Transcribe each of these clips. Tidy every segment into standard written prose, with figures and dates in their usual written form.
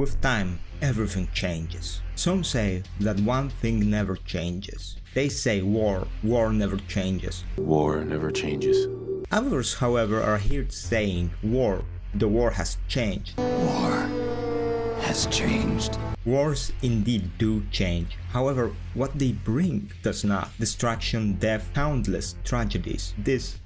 With time, everything changes. Some say that one thing never changes. They say war never changes. War never changes. Others, however, are here saying the war has changed. War has changed. Wars indeed do change, however, what they bring does not. Destruction, death, countless tragedies, this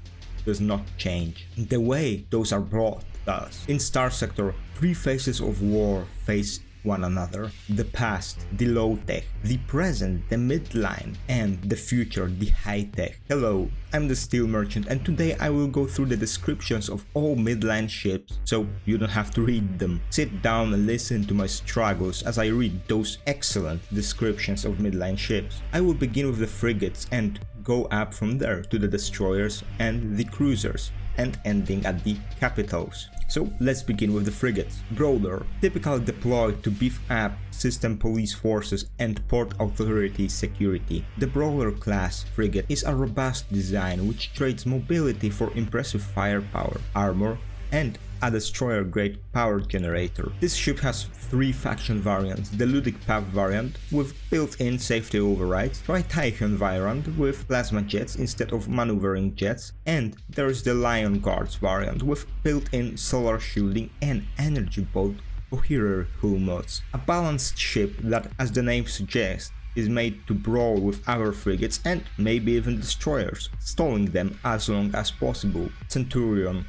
does not change. The way those are brought does. In Starsector, three phases of war face one another: the past, the low-tech, the present, the midline, and the future, the high-tech. Hello, I'm the Steel Merchant, and today I will go through the descriptions of all midline ships, so you don't have to read them. Sit down and listen to my struggles as I read those excellent descriptions of midline ships. I will begin with the frigates and go up from there to the destroyers and the cruisers, and ending at the capitals. So let's begin with the frigates. Brawler, typically deployed to beef up system police forces and port authority security. The Brawler class frigate is a robust design which trades mobility for impressive firepower, armor, and a destroyer-grade power generator. This ship has three faction variants: the Ludic Path variant with built-in safety overrides, Tritachon variant with plasma jets instead of maneuvering jets, and there is the Lion Guards variant with built-in solar shielding and energy bolt coherer hull mods. A balanced ship that, as the name suggests, is made to brawl with other frigates and maybe even destroyers, stalling them as long as possible. Centurion,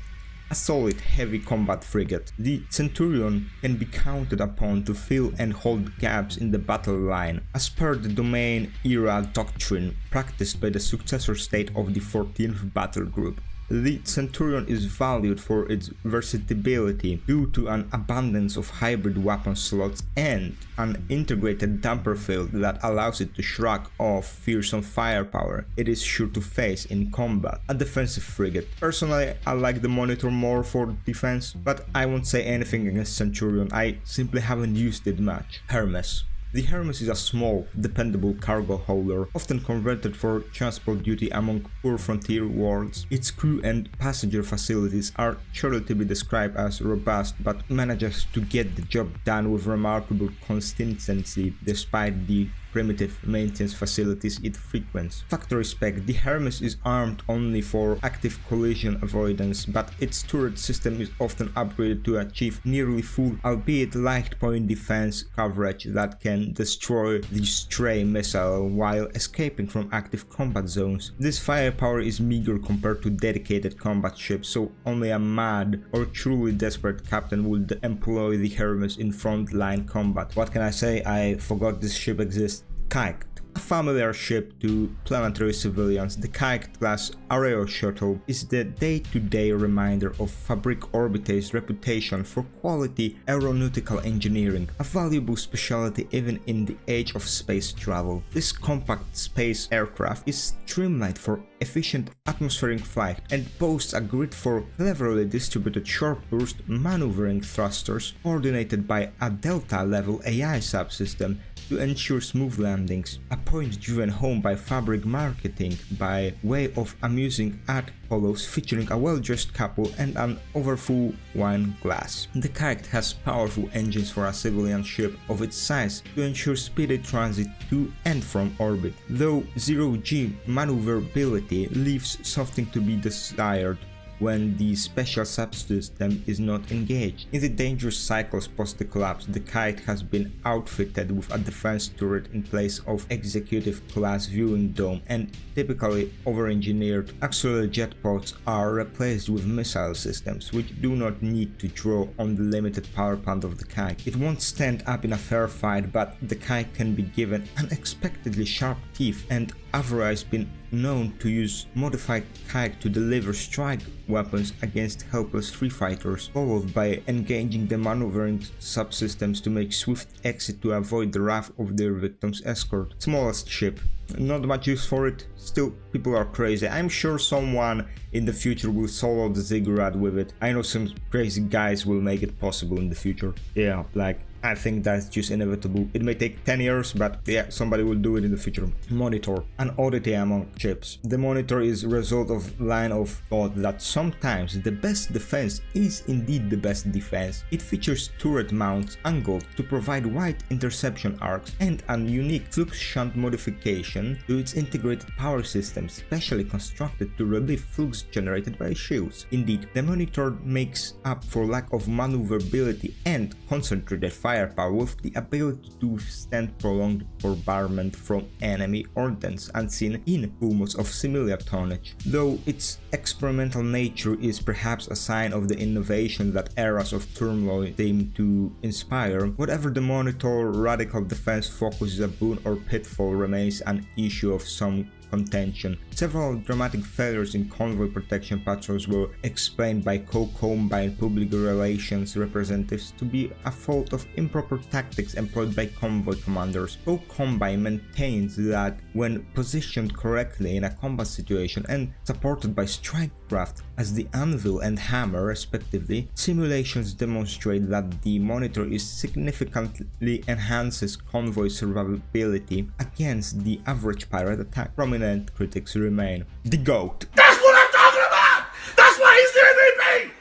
a solid heavy combat frigate. The Centurion can be counted upon to fill and hold gaps in the battle line, as per the Domain Era doctrine practiced by the successor state of the 14th Battle Group. The Centurion is valued for its versatility due to an abundance of hybrid weapon slots and an integrated damper field that allows it to shrug off fearsome firepower it is sure to face in combat. A defensive frigate. Personally, I like the Monitor more for defense, but I won't say anything against Centurion, I simply haven't used it much. Hermes. The Hermes is a small, dependable cargo hauler, often converted for transport duty among poor frontier worlds. Its crew and passenger facilities are surely to be described as robust, but manages to get the job done with remarkable consistency despite the primitive maintenance facilities it frequents. Factory spec: the Hermes is armed only for active collision avoidance, but its turret system is often upgraded to achieve nearly full, albeit light point defense coverage that can destroy the stray missile while escaping from active combat zones. This firepower is meager compared to dedicated combat ships, so only a mad or truly desperate captain would employ the Hermes in frontline combat. What can I say? I forgot this ship exists. Kite. A familiar ship to planetary civilians, the Kite class Aero shuttle is the day-to-day reminder of Fabric Orbite's reputation for quality aeronautical engineering, a valuable specialty even in the age of space travel. This compact space aircraft is streamlined for efficient atmospheric flight and boasts a grid for cleverly distributed short-burst maneuvering thrusters coordinated by a Delta-level AI subsystem to ensure smooth landings, a point driven home by Fabric marketing by way of amusing ad polos featuring a well-dressed couple and an overfull wine glass. The Kite has powerful engines for a civilian ship of its size to ensure speedy transit to and from orbit, though zero-G maneuverability leaves something to be desired when the special subsystem is not engaged. In the dangerous cycles post the collapse, the Kite has been outfitted with a defense turret in place of executive class viewing dome, and typically over-engineered auxiliary jet pods are replaced with missile systems which do not need to draw on the limited power plant of the Kite. It won't stand up in a fair fight, but the Kite can be given unexpectedly sharp teeth, and otherwise been known to use modified Kite to deliver strike weapons against helpless free fighters, followed by engaging the maneuvering subsystems to make swift exit to avoid the wrath of their victim's escort. Smallest ship. Not much use for it, still people are crazy. I'm sure someone in the future will solo the ziggurat with it. I know some crazy guys will make it possible in the future. Yeah, like I think that's just inevitable. It may take 10 years, but yeah, somebody will do it in the future. Monitor, an oddity among ships. The monitor is a result of line of thought that sometimes the best defense is indeed the best defense. It features turret mounts angled to provide wide interception arcs and a unique flux shunt modification to its integrated power system, specially constructed to relieve flux generated by shields. Indeed, the monitor makes up for lack of maneuverability and concentrated firepower with the ability to withstand prolonged bombardment from enemy ordnance unseen in hummus of similar tonnage. Though its experimental nature is perhaps a sign of the innovation that eras of turmoil seem to inspire, whatever the monitor radical defense focus is a boon or pitfall remains an issue of some contention. Several dramatic failures in convoy protection patrols were explained by co-combine public relations representatives to be a fault of improper tactics employed by convoy commanders. Co-combine maintains that when positioned correctly in a combat situation and supported by strike craft as the anvil and hammer respectively, simulations demonstrate that the monitor is significantly enhances convoy survivability against the average pirate attack. Prominent critics remain the GOAT. That's what I'm talking about! That's why he's the MVP!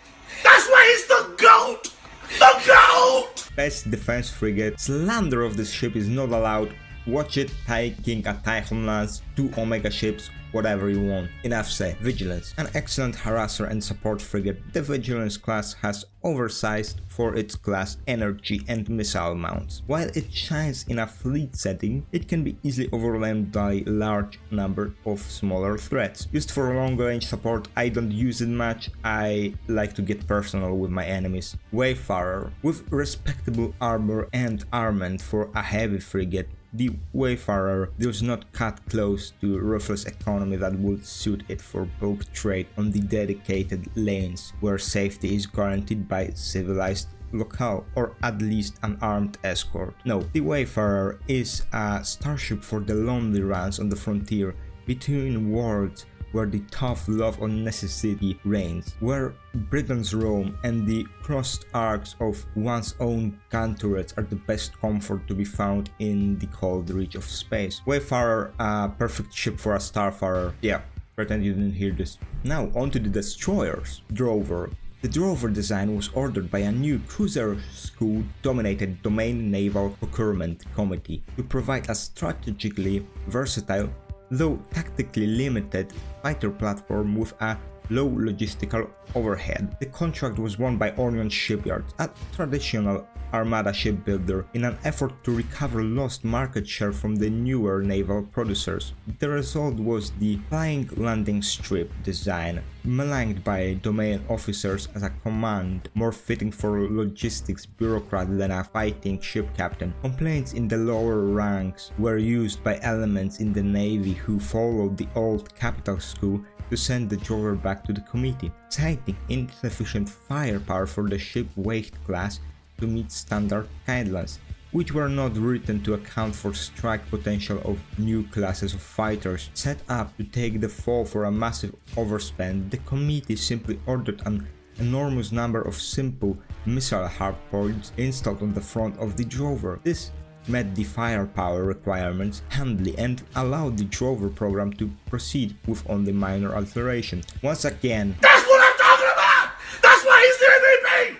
That's why he's the GOAT! The GOAT! Best defense frigate. Slander of this ship is not allowed. Watch it taking a Typhon lance, 2 Omega ships, whatever you want. Enough said. Vigilance. An excellent harasser and support frigate, the Vigilance class has oversized for its class energy and missile mounts. While it shines in a fleet setting, it can be easily overwhelmed by a large number of smaller threats. Used for long range support, I don't use it much. I like to get personal with my enemies. Wayfarer. With respectable armor and armament for a heavy frigate, the Wayfarer does not cut close to ruthless economy that would suit it for bulk trade on the dedicated lanes where safety is guaranteed by civilized locale or at least an armed escort. No, the Wayfarer is a starship for the lonely runs on the frontier between worlds where the tough love of necessity reigns, where brigands roam and the crossed arcs of one's own gun turrets are the best comfort to be found in the cold reach of space. Wayfarer, a perfect ship for a starfarer. Yeah, pretend you didn't hear this. Now onto the destroyers. Drover. The Drover design was ordered by a new cruiser school-dominated Domain Naval Procurement Committee to provide a strategically versatile, though tactically limited, fighter platform with a low logistical overhead. The contract was won by Orion Shipyards, a traditional armada shipbuilder, in an effort to recover lost market share from the newer naval producers. The result was the flying landing strip design, maligned by domain officers as a command more fitting for a logistics bureaucrat than a fighting ship captain. Complaints in the lower ranks were used by elements in the Navy who followed the old capital school to send the Drover back to the committee, citing insufficient firepower for the ship weight class to meet standard guidelines, which were not written to account for strike potential of new classes of fighters. Set up to take the fall for a massive overspend, the committee simply ordered an enormous number of simple missile hardpoints installed on the front of the Drover. This met the firepower requirements handily and allowed the Drover program to proceed with only minor alterations. Once again, that's what I'm talking about! That's why he's the MVP!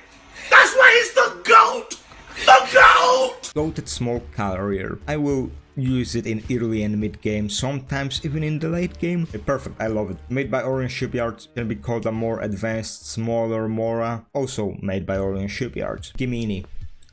That's why he's the GOAT! The GOAT! Goated small carrier. I will use it in early and mid game, sometimes even in the late game. Perfect, I love it. Made by Orion Shipyards, can be called a more advanced, smaller Mora, also made by Orion Shipyards. Gemini.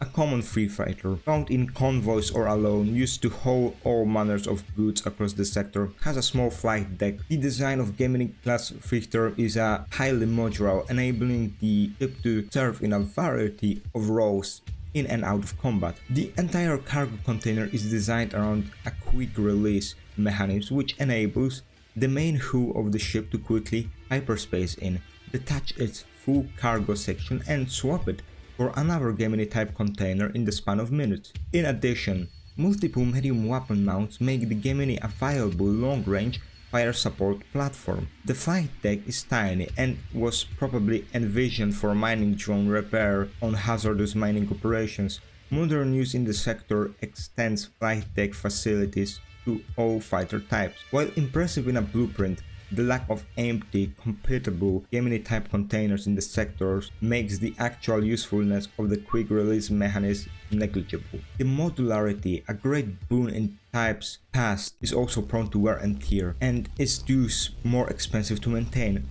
A common free fighter, found in convoys or alone, used to haul all manners of goods across the sector, has a small flight deck. The design of Gemini class freighter is a highly modular, enabling the ship to serve in a variety of roles in and out of combat. The entire cargo container is designed around a quick release mechanism which enables the main hull of the ship to quickly hyperspace in, detach its full cargo section and swap it for another Gemini type container in the span of minutes. In addition, multiple medium weapon mounts make the Gemini a viable long-range fire support platform. The flight deck is tiny and was probably envisioned for mining drone repair on hazardous mining operations, Modern use in the sector extends flight deck facilities to all fighter types. While impressive in a blueprint, the lack of empty, compatible Gemini-type containers in the sectors makes the actual usefulness of the quick-release mechanism negligible. The modularity, a great boon in types past, is also prone to wear and tear, and is thus more expensive to maintain.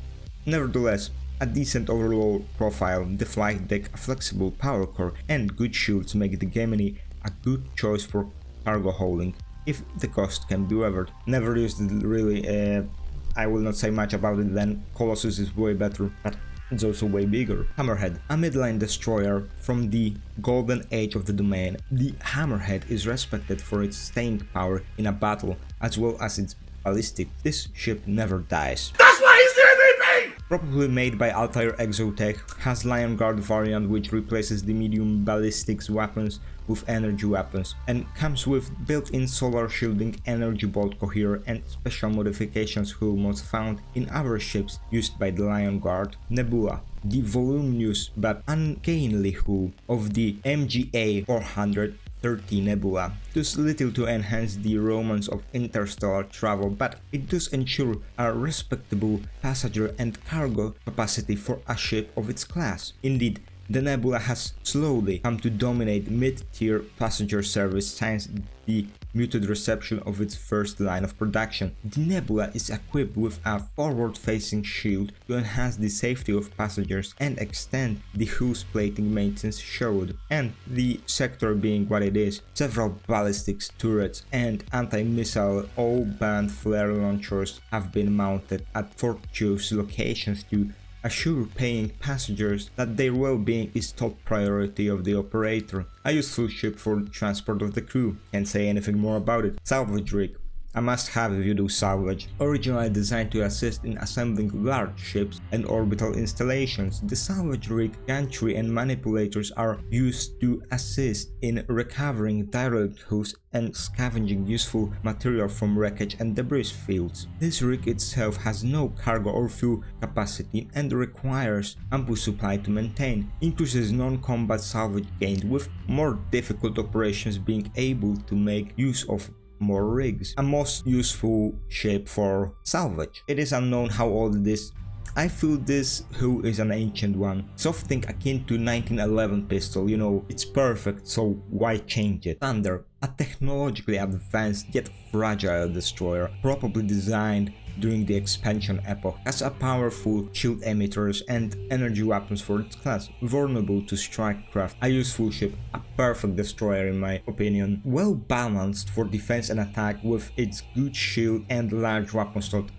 Nevertheless, a decent overall profile, the flight deck, a flexible power core, and good shields make the Gemini a good choice for cargo hauling, if the cost can be wavered. Never used it really. I will not say much about it then. Colossus is way better, but it's also way bigger. Hammerhead, a midline destroyer from the golden age of the domain. The Hammerhead is respected for its staying power in a battle as well as its ballistic. This ship never dies. That's why he's the MVP! Probably made by Altair Exotech, has Lion Guard variant which replaces the medium ballistics weapons with energy weapons, and comes with built-in solar shielding, energy bolt cohere, and special modifications hull mods found in other ships used by the Lion Guard. Nebula, the voluminous but ungainly hull of the MGA 430 Nebula, does little to enhance the romance of interstellar travel, but it does ensure a respectable passenger and cargo capacity for a ship of its class. Indeed, the Nebula has slowly come to dominate mid-tier passenger service since the muted reception of its first line of production. The Nebula is equipped with a forward-facing shield to enhance the safety of passengers and extend the hull's plating maintenance showed, and the sector being what it is, several ballistics, turrets, and anti-missile all-band flare launchers have been mounted at fortuitous locations to assure paying passengers that their well-being is top priority of the operator. A useful ship for transport of the crew, can't say anything more about it. Salvage rig, a must-have if you do salvage. Originally designed to assist in assembling large ships and orbital installations, the salvage rig, gantry and manipulators are used to assist in recovering derelict hulls and scavenging useful material from wreckage and debris fields. This rig itself has no cargo or fuel capacity and requires ample supply to maintain, increases non-combat salvage gained, with more difficult operations being able to make use of more rigs. A most useful ship for salvage. It is unknown how old it is. I feel this hull is an ancient one. Something akin to 1911 pistol, you know, it's perfect, so why change it? Thunder, a technologically advanced yet fragile destroyer, probably designed during the expansion epoch, has a powerful shield emitters and energy weapons for its class, vulnerable to strike craft, a useful ship, a perfect destroyer in my opinion, well balanced for defense and attack with its good shield and large weapon slot.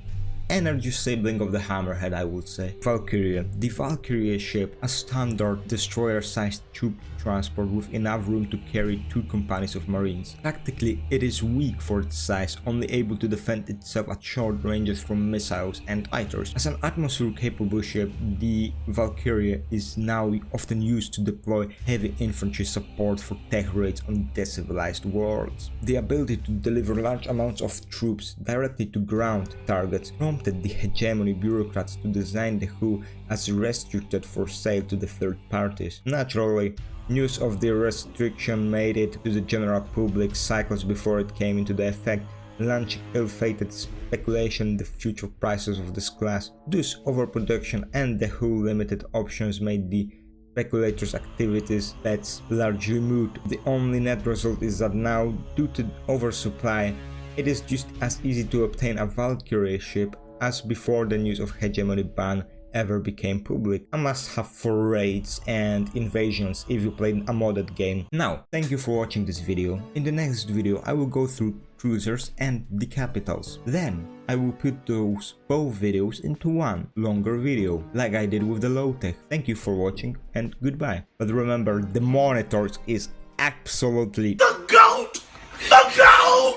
Energy sibling of the Hammerhead, I would say. Valkyria. The Valkyria ship, a standard destroyer-sized troop transport with enough room to carry 2 companies of marines. Tactically, it is weak for its size, only able to defend itself at short ranges from missiles and fighters. As an atmosphere-capable ship, the Valkyria is now often used to deploy heavy infantry support for tech raids on decivilized worlds. The ability to deliver large amounts of troops directly to ground targets prompted the hegemony bureaucrats to design the hull as restricted for sale to the third parties. Naturally, news of the restriction made it to the general public cycles before it came into the effect, launching ill-fated speculation in the future prices of this class. Thus, overproduction and the hull limited options made the speculators' activities bets largely moot. The only net result is that now, due to oversupply, it is just as easy to obtain a Valkyrie ship as before the news of hegemony ban ever became public. A must-have for raids and invasions if you played a modded game. Now, thank you for watching this video. In the next video I will go through cruisers and the capitals. Then I will put those both videos into one longer video, like I did with the low-tech. Thank you for watching and goodbye. But remember, the monitors is absolutely The GOAT! The GOAT!